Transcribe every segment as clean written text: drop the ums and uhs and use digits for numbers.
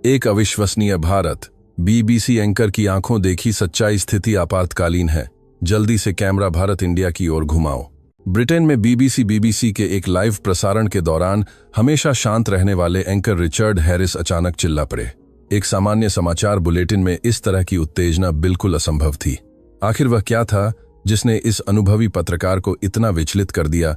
एक अविश्वसनीय Bharat. BBC anchor की आंखों देखी सच्चाई, स्थिति आपातकालीन है। जल्दी से कैमरा भारत इंडिया की ओर घुमाओ। ब्रिटेन में बीबीसी के एक लाइव प्रसारण के दौरान हमेशा शांत रहने वाले एंकर रिचर्ड हैरिस अचानक चिल्ला पड़े। एक सामान्य समाचार बुलेटिन में इस तरह की उत्तेजना बिल्कुल असंभव थी। आखिर वह क्या था जिसने इस अनुभवी पत्रकार को इतना विचलित कर दिया?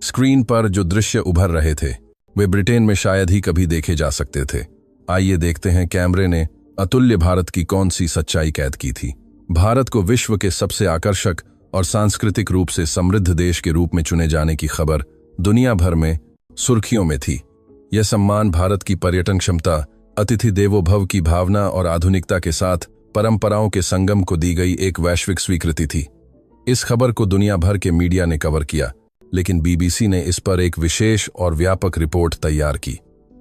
स्क्रीन पर जो दृश्य उभर रहे थे वे ब्रिटेन में शायद ही कभी देखे जा सकते थे। आइए देखते हैं कैमरे ने अतुल्य भारत की कौन सी सच्चाई कैद की थी। भारत को विश्व के सबसे आकर्षक और सांस्कृतिक रूप से समृद्ध देश के रूप में चुने जाने की खबर दुनिया भर में सुर्खियों में थी। यह सम्मान भारत की पर्यटन क्षमता, अतिथि देवो भव की भावना और आधुनिकता के साथ परंपराओं के संगम को दी गई एक वैश्विक स्वीकृति थी। इस खबर को दुनिया भर के मीडिया ने कवर किया, लेकिन बीबीसी ने इस पर एक विशेष और व्यापक रिपोर्ट तैयार की।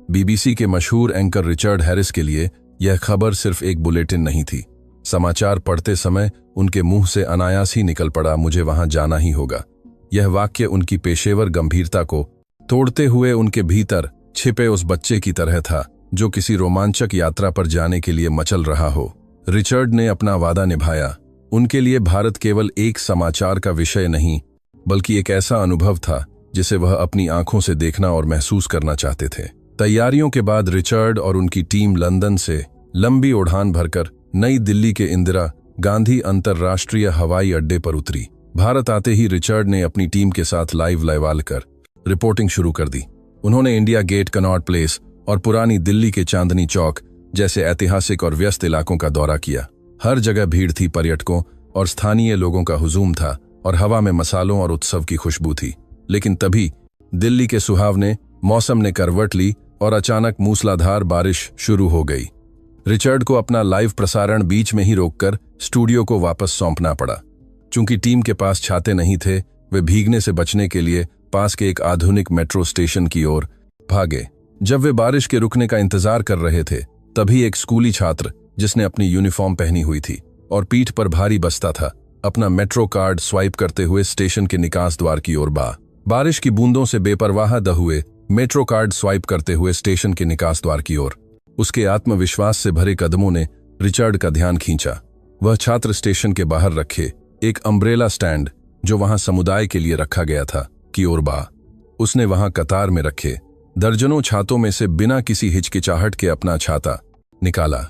बीबीसी के मशहूर एंकर रिचर्ड हैरिस के लिए यह खबर सिर्फ एक बुलेटिन नहीं थी। समाचार पढ़ते समय उनके मुंह से अनायास ही निकल पड़ा, मुझे वहां जाना ही होगा। यह वाक्य उनकी पेशेवर गंभीरता को तोड़ते हुए उनके भीतर छिपे उस बच्चे की तरह था जो किसी रोमांचक यात्रा पर जाने के लिए मचल रहा हो। रिचर्ड ने अपना वादा निभाया। उनके लिए भारत केवल एक समाचार का विषय नहीं, बल्कि एक ऐसा अनुभव था जिसे वह अपनी आंखों से देखना और महसूस करना चाहते थे। तैयारियों के बाद रिचर्ड और उनकी टीम लंदन से लंबी उड़ान भरकर नई दिल्ली के इंदिरा गांधी अंतर्राष्ट्रीय हवाई अड्डे पर उतरी। भारत आते ही रिचर्ड ने अपनी टीम के साथ लाइव कर रिपोर्टिंग शुरू कर दी। उन्होंने इंडिया गेट, कनॉट प्लेस और पुरानी दिल्ली के चांदनी चौक जैसे ऐतिहासिक और व्यस्त इलाकों का दौरा किया। हर जगह भीड़ थी, पर्यटकों और स्थानीय लोगों का हुजूम था और हवा में मसालों और उत्सव की खुशबू थी। लेकिन तभी दिल्ली के सुहावने मौसम ने करवट ली और अचानक मूसलाधार बारिश शुरू हो गई। रिचर्ड को अपना लाइव प्रसारण बीच में ही रोककर स्टूडियो को वापस सौंपना पड़ा। चूंकि टीम के पास छाते नहीं थे, वे भीगने से बचने के लिए पास के एक आधुनिक मेट्रो स्टेशन की ओर भागे। जब वे बारिश के रुकने का इंतजार कर रहे थे, तभी एक स्कूली छात्र जिसने अपनी यूनिफॉर्म पहनी हुई थी और पीठ पर भारी बस्ता था, अपना मेट्रो कार्ड स्वाइप करते हुए स्टेशन के निकास द्वार की ओर बारिश की बूंदों से बेपरवाह हुए मेट्रो कार्ड स्वाइप करते हुए स्टेशन के निकास द्वार की ओर। उसके आत्मविश्वास से भरे कदमों ने रिचर्ड का ध्यान खींचा। वह छात्र स्टेशन के बाहर रखे एक अम्ब्रेला स्टैंड जो वहां समुदाय के लिए रखा गया था की ओर उसने वहां कतार में रखे दर्जनों छातों में से बिना किसी हिचकिचाहट के अपना छाता निकाला।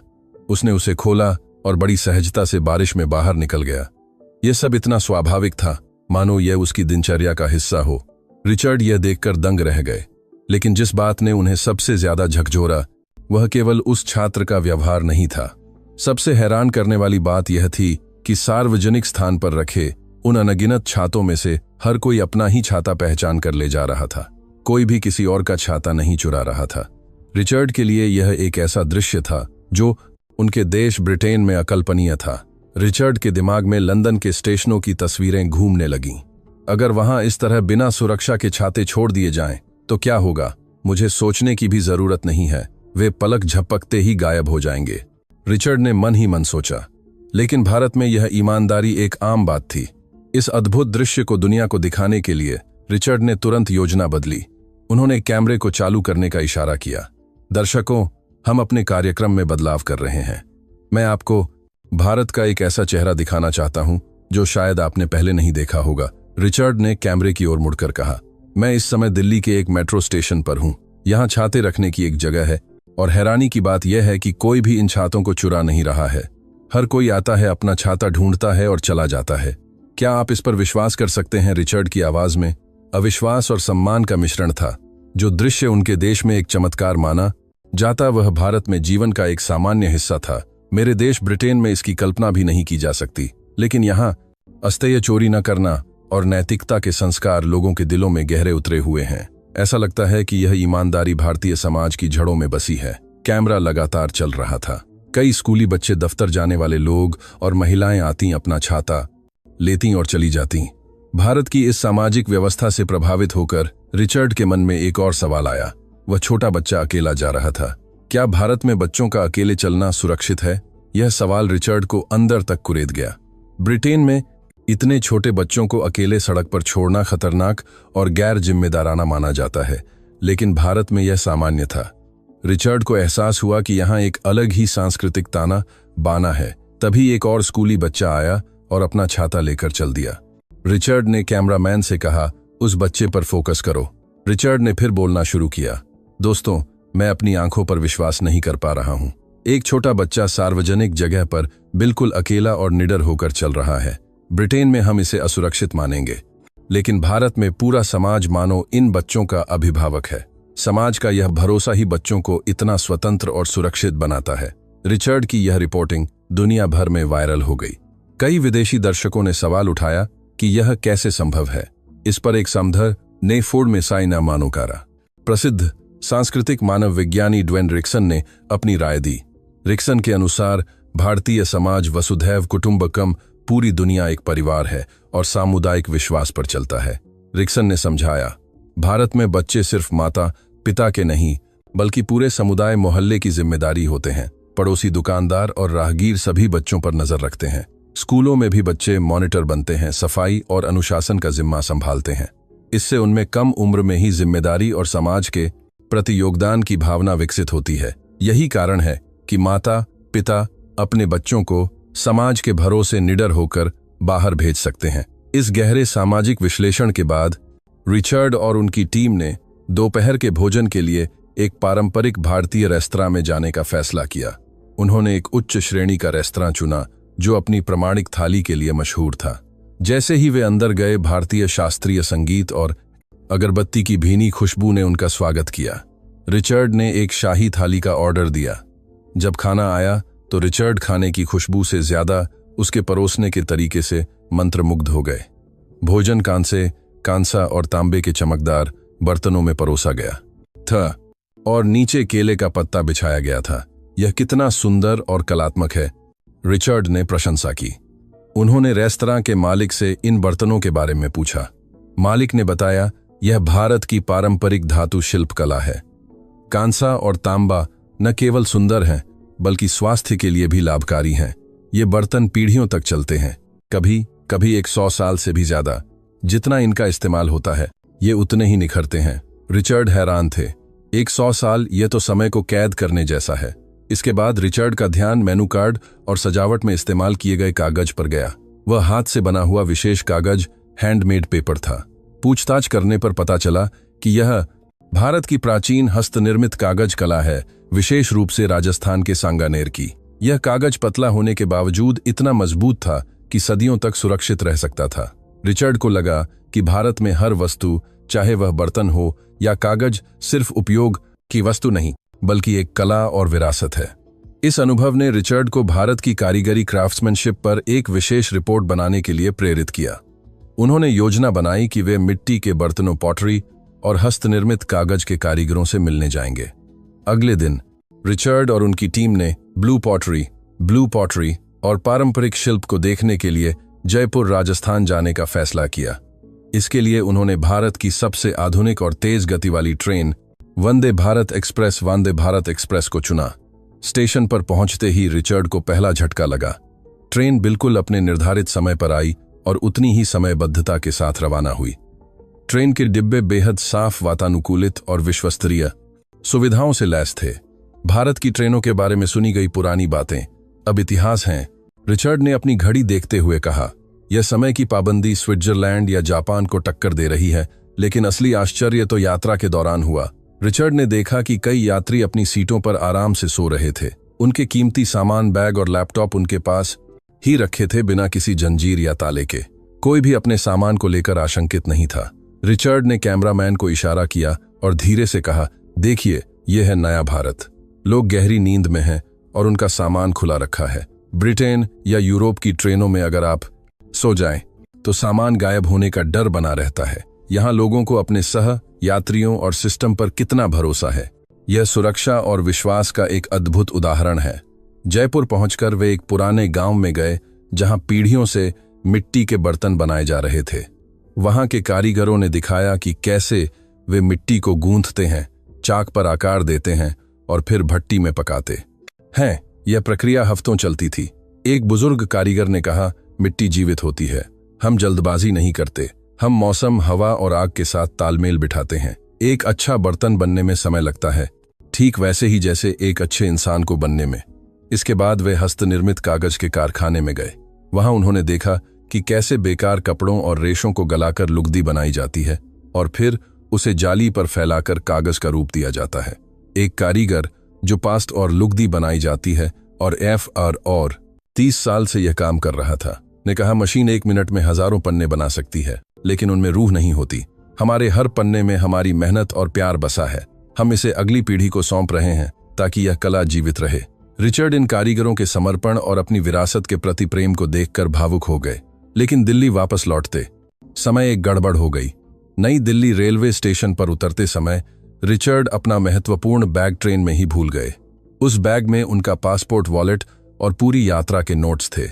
उसने उसे खोला और बड़ी सहजता से बारिश में बाहर निकल गया। यह सब इतना स्वाभाविक था मानो यह उसकी दिनचर्या का हिस्सा हो। रिचर्ड यह देखकर दंग रह गए, लेकिन जिस बात ने उन्हें सबसे ज्यादा झकझोरा वह केवल उस छात्र का व्यवहार नहीं था। सबसे हैरान करने वाली बात यह थी कि सार्वजनिक स्थान पर रखे उन अनगिनत छातों में से हर कोई अपना ही छाता पहचान कर ले जा रहा था। कोई भी किसी और का छाता नहीं चुरा रहा था। रिचर्ड के लिए यह एक ऐसा दृश्य था जो उनके देश ब्रिटेन में अकल्पनीय था। रिचर्ड के दिमाग में लंदन के स्टेशनों की तस्वीरें घूमने लगीं। अगर वहां इस तरह बिना सुरक्षा के छाते छोड़ दिए जाएं, तो क्या होगा? मुझे सोचने की भी जरूरत नहीं है, वे पलक झपकते ही गायब हो जाएंगे, रिचर्ड ने मन ही मन सोचा। लेकिन भारत में यह ईमानदारी एक आम बात थी। इस अद्भुत दृश्य को दुनिया को दिखाने के लिए रिचर्ड ने तुरंत योजना बदली। उन्होंने कैमरे को चालू करने का इशारा किया। दर्शकों, हम अपने कार्यक्रम में बदलाव कर रहे हैं। मैं आपको भारत का एक ऐसा चेहरा दिखाना चाहता हूं जो शायद आपने पहले नहीं देखा होगा, रिचर्ड ने कैमरे की ओर मुड़कर कहा। मैं इस समय दिल्ली के एक मेट्रो स्टेशन पर हूं। यहां छाते रखने की एक जगह है और हैरानी की बात यह है कि कोई भी इन छातों को चुरा नहीं रहा है। हर कोई आता है, अपना छाता ढूंढता है और चला जाता है। क्या आप इस पर विश्वास कर सकते हैं? रिचर्ड की आवाज में अविश्वास और सम्मान का मिश्रण था। जो दृश्य उनके देश में एक चमत्कार माना जाता, वह भारत में जीवन का एक सामान्य हिस्सा था। मेरे देश ब्रिटेन में इसकी कल्पना भी नहीं की जा सकती, लेकिन यहाँ अस्तेय चोरी न करना और नैतिकता के संस्कार लोगों के दिलों में गहरे उतरे हुए हैं। ऐसा लगता है कि यह ईमानदारी भारतीय समाज की जड़ों में बसी है। कैमरा लगातार चल रहा था। कई स्कूली बच्चे, दफ्तर जाने वाले लोग और महिलाएं आती, अपना छाता लेती और चली जाती। भारत की इस सामाजिक व्यवस्था से प्रभावित होकर रिचर्ड के मन में एक और सवाल आया। वह छोटा बच्चा अकेला जा रहा था। क्या भारत में बच्चों का अकेले चलना सुरक्षित है? यह सवाल रिचर्ड को अंदर तक कुरेद गया। ब्रिटेन में इतने छोटे बच्चों को अकेले सड़क पर छोड़ना खतरनाक और गैर जिम्मेदाराना माना जाता है, लेकिन भारत में यह सामान्य था। रिचर्ड को एहसास हुआ कि यहाँ एक अलग ही सांस्कृतिक ताना बाना है। तभी एक और स्कूली बच्चा आया और अपना छाता लेकर चल दिया। रिचर्ड ने कैमरामैन से कहा, उस बच्चे पर फोकस करो। रिचर्ड ने फिर बोलना शुरू किया, दोस्तों, मैं अपनी आंखों पर विश्वास नहीं कर पा रहा हूं। एक छोटा बच्चा सार्वजनिक जगह पर बिल्कुल अकेला और निडर होकर चल रहा है। ब्रिटेन में हम इसे असुरक्षित मानेंगे, लेकिन भारत में पूरा समाज मानो इन बच्चों का अभिभावक है। समाज का यह भरोसा ही बच्चों को इतना स्वतंत्र और सुरक्षित बनाता है। रिचर्ड की यह रिपोर्टिंग दुनिया भर में वायरल हो गई। कई विदेशी दर्शकों ने सवाल उठाया कि यह कैसे संभव है। इस पर एक समधर ने फोर्ड में साइना मानोकारा प्रसिद्ध सांस्कृतिक मानव विज्ञानी ड्वेन रिक्सन ने अपनी राय दी। रिक्सन के अनुसार भारतीय समाज वसुधैव कुटुंबकम, पूरी दुनिया एक परिवार है और सामुदायिक विश्वास पर चलता है। रिक्सन ने समझाया, भारत में बच्चे सिर्फ माता पिता के नहीं बल्कि पूरे समुदाय मोहल्ले की जिम्मेदारी होते हैं। पड़ोसी दुकानदार और राहगीर सभी बच्चों पर नजर रखते हैं। स्कूलों में भी बच्चे मॉनिटर बनते हैं, सफाई और अनुशासन का जिम्मा संभालते हैं। इससे उनमें कम उम्र में ही जिम्मेदारी और समाज के प्रति योगदान की भावना विकसित होती है। यही कारण है कि माता पिता अपने बच्चों को समाज के भरोसे निडर होकर बाहर भेज सकते हैं। इस गहरे सामाजिक विश्लेषण के बाद रिचर्ड और उनकी टीम ने दोपहर के भोजन के लिए एक पारंपरिक भारतीय रेस्तरां में जाने का फैसला किया। उन्होंने एक उच्च श्रेणी का रेस्तरां चुना जो अपनी प्रमाणिक थाली के लिए मशहूर था। जैसे ही वे अंदर गए, भारतीय शास्त्रीय संगीत और अगरबत्ती की भीनी खुशबू ने उनका स्वागत किया। रिचर्ड ने एक शाही थाली का ऑर्डर दिया। जब खाना आया तो रिचर्ड खाने की खुशबू से ज्यादा उसके परोसने के तरीके से मंत्रमुग्ध हो गए। भोजन कांसा और तांबे के चमकदार बर्तनों में परोसा गया था और नीचे केले का पत्ता बिछाया गया था। यह कितना सुंदर और कलात्मक है, रिचर्ड ने प्रशंसा की। उन्होंने रेस्तरां के मालिक से इन बर्तनों के बारे में पूछा। मालिक ने बताया, यह भारत की पारंपरिक धातु शिल्प कला है। कांसा और तांबा न केवल सुंदर हैं बल्कि स्वास्थ्य के लिए भी लाभकारी हैं। ये बर्तन पीढ़ियों तक चलते हैं, कभी कभी 100 साल से भी ज्यादा। जितना इनका इस्तेमाल होता है ये उतने ही निखरते हैं। रिचर्ड हैरान थे। 100 साल, ये तो समय को कैद करने जैसा है। इसके बाद रिचर्ड का ध्यान मेनू कार्ड और सजावट में इस्तेमाल किए गए कागज पर गया। वह हाथ से बना हुआ विशेष कागज, हैंडमेड पेपर था। पूछताछ करने पर पता चला कि यह भारत की प्राचीन हस्तनिर्मित कागज कला है, विशेष रूप से राजस्थान के सांगानेर की। यह कागज पतला होने के बावजूद इतना मजबूत था कि सदियों तक सुरक्षित रह सकता था। रिचर्ड को लगा कि भारत में हर वस्तु, चाहे वह बर्तन हो या कागज, सिर्फ उपयोग की वस्तु नहीं बल्कि एक कला और विरासत है। इस अनुभव ने रिचर्ड को भारत की कारीगरी क्राफ्ट्समैनशिप पर एक विशेष रिपोर्ट बनाने के लिए प्रेरित किया। उन्होंने योजना बनाई कि वे मिट्टी के बर्तनों, पॉटरी और हस्तनिर्मित कागज के कारीगरों से मिलने जाएंगे। अगले दिन रिचर्ड और उनकी टीम ने ब्लू पॉटरी और पारंपरिक शिल्प को देखने के लिए जयपुर, राजस्थान जाने का फैसला किया। इसके लिए उन्होंने भारत की सबसे आधुनिक और तेज गति वाली ट्रेन वंदे भारत एक्सप्रेस को चुना। स्टेशन पर पहुंचते ही रिचर्ड को पहला झटका लगा। ट्रेन बिल्कुल अपने निर्धारित समय पर आई और उतनी ही समयबद्धता के साथ रवाना हुई। ट्रेन के डिब्बे बेहद साफ, वातानुकूलित और विश्वस्तरीय सुविधाओं से लैस थे। भारत की ट्रेनों के बारे में सुनी गई पुरानी बातें अब इतिहास हैं, रिचर्ड ने अपनी घड़ी देखते हुए कहा। यह समय की पाबंदी स्विट्जरलैंड या जापान को टक्कर दे रही है, लेकिन असली आश्चर्य तो यात्रा के दौरान हुआ। रिचर्ड ने देखा कि कई यात्री अपनी सीटों पर आराम से सो रहे थे। उनके कीमती सामान, बैग और लैपटॉप उनके पास ही रखे थे, बिना किसी जंजीर या ताले के। कोई भी अपने सामान को लेकर आशंकित नहीं था। रिचर्ड ने कैमरामैन को इशारा किया और धीरे से कहा, देखिए, यह है नया भारत। लोग गहरी नींद में हैं और उनका सामान खुला रखा है। ब्रिटेन या यूरोप की ट्रेनों में अगर आप सो जाएं तो सामान गायब होने का डर बना रहता है। यहाँ लोगों को अपने सह यात्रियों और सिस्टम पर कितना भरोसा है। यह सुरक्षा और विश्वास का एक अद्भुत उदाहरण है। जयपुर पहुंचकर वे एक पुराने गांव में गए जहां पीढ़ियों से मिट्टी के बर्तन बनाए जा रहे थे। वहां के कारीगरों ने दिखाया कि कैसे वे मिट्टी को गूंथते हैं, चाक पर आकार देते हैं और फिर भट्टी में पकाते हैं। यह प्रक्रिया हफ्तों चलती थी। एक बुजुर्ग कारीगर ने कहा, मिट्टी जीवित होती है। हम जल्दबाजी नहीं करते, हम मौसम, हवा और आग के साथ तालमेल बिठाते हैं। एक अच्छा बर्तन बनने में समय लगता है, ठीक वैसे ही जैसे एक अच्छे इंसान को बनने में। इसके बाद वे हस्तनिर्मित कागज के कारखाने में गए। वहां उन्होंने देखा कि कैसे बेकार कपड़ों और रेशों को गलाकर लुगदी बनाई जाती है और फिर उसे जाली पर फैलाकर कागज का रूप दिया जाता है। एक कारीगर जो पास्ट और लुगदी बनाई जाती है और और 30 साल से यह काम कर रहा था, ने कहा, मशीन 1 मिनट में हजारों पन्ने बना सकती है, लेकिन उनमें रूह नहीं होती। हमारे हर पन्ने में हमारी मेहनत और प्यार बसा है। हम इसे अगली पीढ़ी को सौंप रहे हैं ताकि यह कला जीवित रहे। रिचर्ड इन कारीगरों के समर्पण और अपनी विरासत के प्रति प्रेम को देखकर भावुक हो गए। लेकिन दिल्ली वापस लौटते समय एक गड़बड़ हो गई। नई दिल्ली रेलवे स्टेशन पर उतरते समय रिचर्ड अपना महत्वपूर्ण बैग ट्रेन में ही भूल गए। उस बैग में उनका पासपोर्ट, वॉलेट और पूरी यात्रा के नोट्स थे।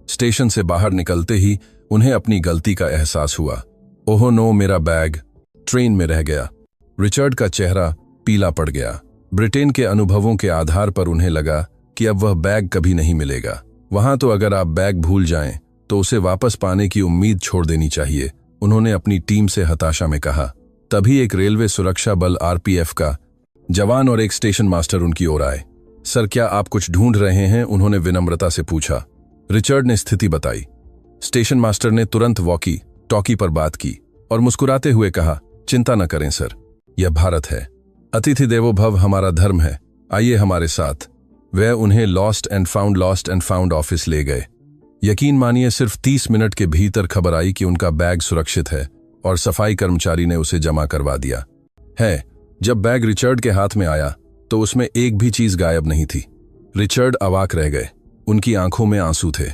स्टेशन से बाहर निकलते ही उन्हें अपनी गलती का एहसास हुआ। ओहो नो, मेरा बैग ट्रेन में रह गया। रिचर्ड का चेहरा पीला पड़ गया। ब्रिटेन के अनुभवों के आधार पर उन्हें लगा कि अब वह बैग कभी नहीं मिलेगा। वहां तो अगर आप बैग भूल जाएं तो उसे वापस पाने की उम्मीद छोड़ देनी चाहिए, उन्होंने अपनी टीम से हताशा में कहा। तभी एक रेलवे सुरक्षा बल RPF का जवान और एक स्टेशन मास्टर उनकी ओर आए। सर, क्या आप कुछ ढूंढ रहे हैं? उन्होंने विनम्रता से पूछा। रिचर्ड ने स्थिति बताई। स्टेशन मास्टर ने तुरंत वॉकी टॉकी पर बात की और मुस्कुराते हुए कहा, चिंता न करें सर, यह भारत है। अतिथि देवो भव हमारा धर्म है, आइए हमारे साथ। वह उन्हें लॉस्ट एंड फाउंड ऑफिस ले गए। यकीन मानिए, सिर्फ 30 मिनट के भीतर खबर आई कि उनका बैग सुरक्षित है और सफाई कर्मचारी ने उसे जमा करवा दिया है। जब बैग रिचर्ड के हाथ में आया तो उसमें एक भी चीज गायब नहीं थी। रिचर्ड अवाक रह गए। उनकी आंखों में आंसू थे।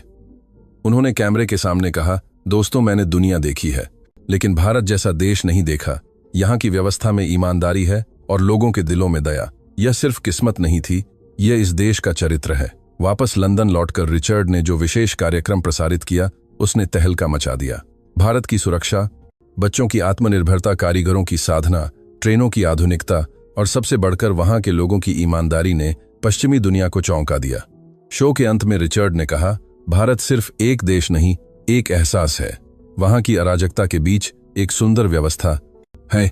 उन्होंने कैमरे के सामने कहा, दोस्तों, मैंने दुनिया देखी है, लेकिन भारत जैसा देश नहीं देखा। यहाँ की व्यवस्था में ईमानदारी है और लोगों के दिलों में दया। यह सिर्फ किस्मत नहीं थी, यह इस देश का चरित्र है। वापस लंदन लौटकर रिचर्ड ने जो विशेष कार्यक्रम प्रसारित किया, उसने तहलका मचा दिया। भारत की सुरक्षा, बच्चों की आत्मनिर्भरता, कारीगरों की साधना, ट्रेनों की आधुनिकता और सबसे बढ़कर वहां के लोगों की ईमानदारी ने पश्चिमी दुनिया को चौंका दिया। शो के अंत में रिचर्ड ने कहा, भारत सिर्फ एक देश नहीं, एक एहसास है। वहां की अराजकता के बीच एक सुंदर व्यवस्था है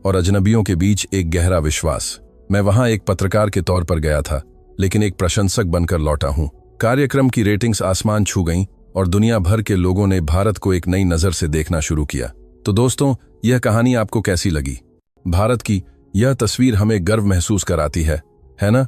और अजनबियों के बीच एक गहरा विश्वास। मैं वहां एक पत्रकार के तौर पर गया था, लेकिन एक प्रशंसक बनकर लौटा हूं। कार्यक्रम की रेटिंग्स आसमान छू गईं और दुनिया भर के लोगों ने भारत को एक नई नजर से देखना शुरू किया। तो दोस्तों, यह कहानी आपको कैसी लगी? भारत की यह तस्वीर हमें गर्व महसूस कराती है ना?